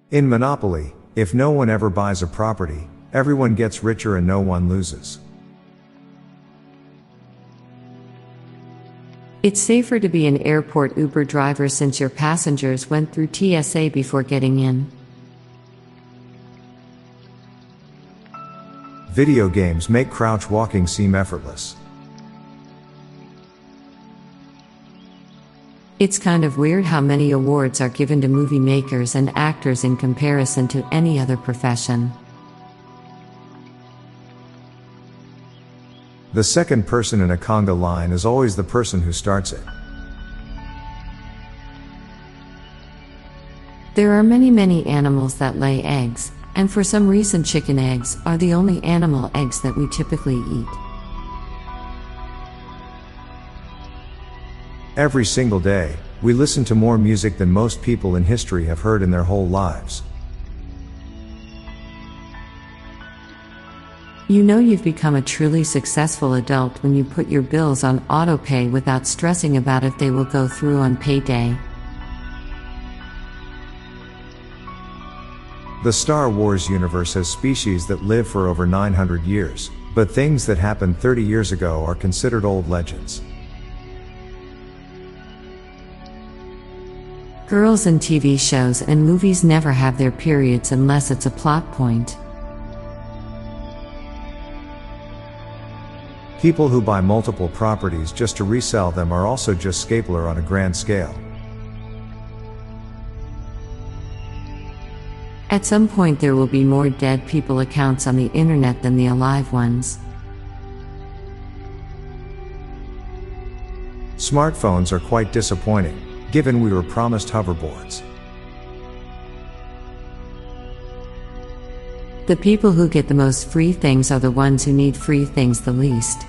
In Monopoly, if no one ever buys a property, everyone gets richer and no one loses. It's safer to be an airport Uber driver since your passengers went through TSA before getting in. Video games make crouch walking seem effortless. It's kind of weird how many awards are given to movie makers and actors in comparison to any other profession. The second person in a conga line is always the person who starts it. There are many animals that lay eggs, and for some reason chicken eggs are the only animal eggs that we typically eat. Every single day, we listen to more music than most people in history have heard in their whole lives. You know you've become a truly successful adult when you put your bills on autopay without stressing about if they will go through on payday. The Star Wars universe has species that live for over 900 years, but things that happened 30 years ago are considered old legends. Girls in TV shows and movies never have their periods unless it's a plot point. People who buy multiple properties just to resell them are also just scapegoated on a grand scale. At some point there will be more dead people accounts on the internet than the alive ones. Smartphones are quite disappointing, given we were promised hoverboards. The people who get the most free things are the ones who need free things the least.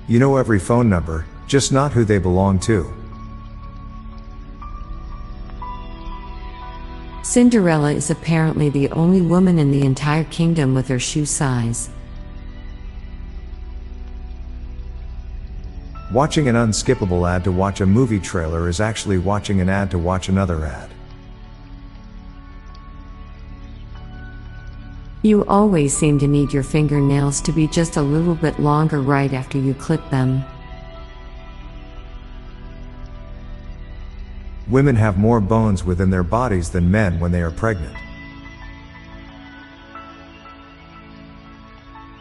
You know every phone number, just not who they belong to. Cinderella is apparently the only woman in the entire kingdom with her shoe size. Watching an unskippable ad to watch a movie trailer is actually watching an ad to watch another ad. You always seem to need your fingernails to be just a little bit longer right after you clip them. Women have more bones within their bodies than men when they are pregnant.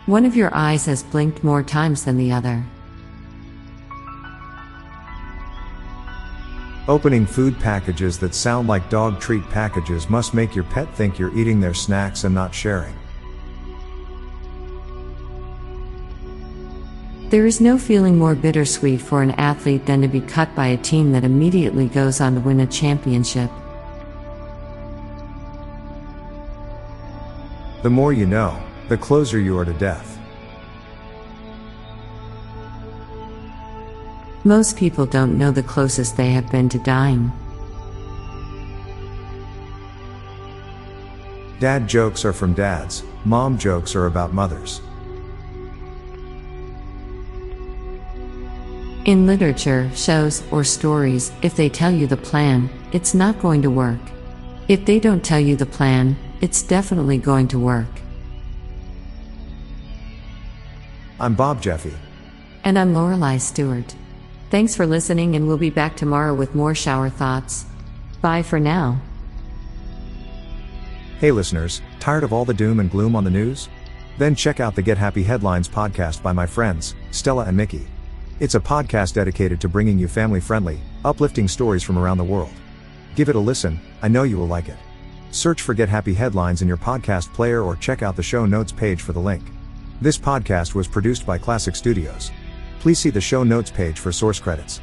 One of your eyes has blinked more times than the other. Opening food packages that sound like dog treat packages must make your pet think you're eating their snacks and not sharing. There is no feeling more bittersweet for an athlete than to be cut by a team that immediately goes on to win a championship. The more you know, the closer you are to death. Most people don't know the closest they have been to dying. Dad jokes are from dads, mom jokes are about mothers. In literature, shows, or stories, if they tell you the plan, it's not going to work. If they don't tell you the plan, it's definitely going to work. I'm Bob Jeffy. And I'm Lorelei Stewart. Thanks for listening, and we'll be back tomorrow with more shower thoughts. Bye for now. Hey listeners, tired of all the doom and gloom on the news? Then check out the Get Happy Headlines podcast by my friends, Stella and Mickey. It's a podcast dedicated to bringing you family-friendly, uplifting stories from around the world. Give it a listen, I know you will like it. Search for Get Happy Headlines in your podcast player or check out the show notes page for the link. This podcast was produced by Klassic Studios. Please see the show notes page for source credits.